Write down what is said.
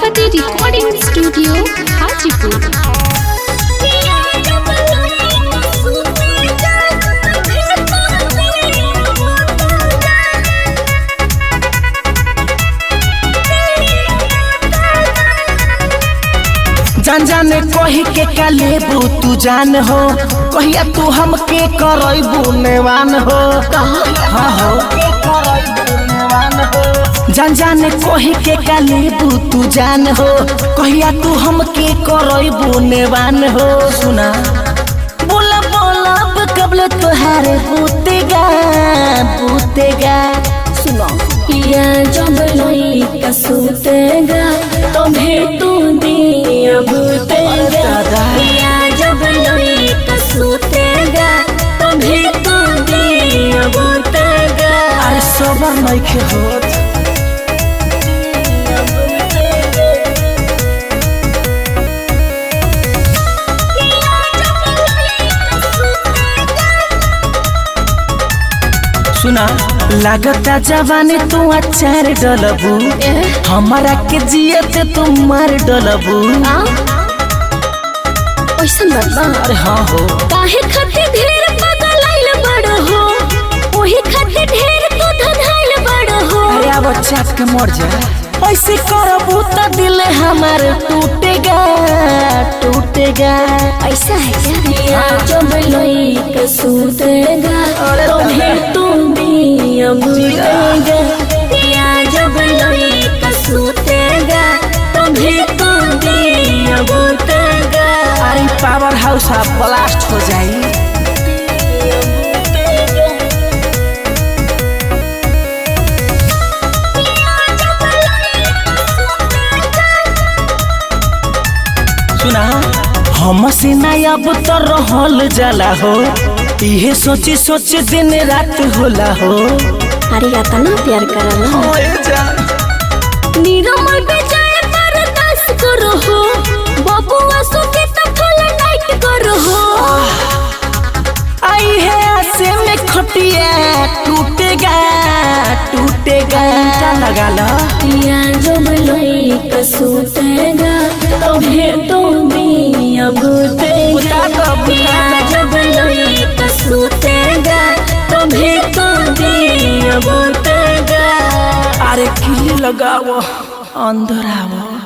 प्रगति recording studio Hajipur. जान जाने कही के का लेबू तू जान हो, कहिया तू हमके करबू नेवान हो। हाँ हो जान जाने कही के का लेबू तू जान हो, कहिया तू हमके करबू नेवान हो। सुना बोला बोला कबल तुहारे बूतेगा बूतेगा। सुनो या जब लोई का सूतेगा तुम्हें तू दिया भूतेगा। या जब लोई का सूतेगा तुम्हें तू दिया भूतेगा। अरे सबर नइखे होत। सुना लागता जवानी तू अचार डलबू, हमारा के जियत तू मार डलबू। ओइसन बात बा। अरे हाँ हो काहे खातिर ढेर पगलाइल बड़ हो, ओही खातिर ढेर तू धधाइल बड़ हो। अरे अब चाट के मर जा। ऐसे करबू त दिल हमार टूटेगा टूटेगा। ऐसा है क्या? या जब लोई का सूतेगा तुम्हें तू दिया भूतेगा। या जब लोई का सूतेगा तुम्हें तू दिया भूतेगा। अरे पावर हाउस आप ब्लास्ट हो जाई। सुना हमसे ना अब तो रहल जाला हो, इहे सोची सोची दिन रात होला हो। अरे इतना प्यार करला निरमल बेचारे बर्दाश्त करो हो, बबुआ सुके तो फुल नाइट करो हो। आई है आसे में खटिया टूटेगा टूटेगा। लगा ला या जब लोई का सूतेगा तुम्हें तो दिया भूतेगा। या जब लोई का सूतेगा तुम्हें तो दिया भूतेगा। अरे किली लगाओ अंदर आओ।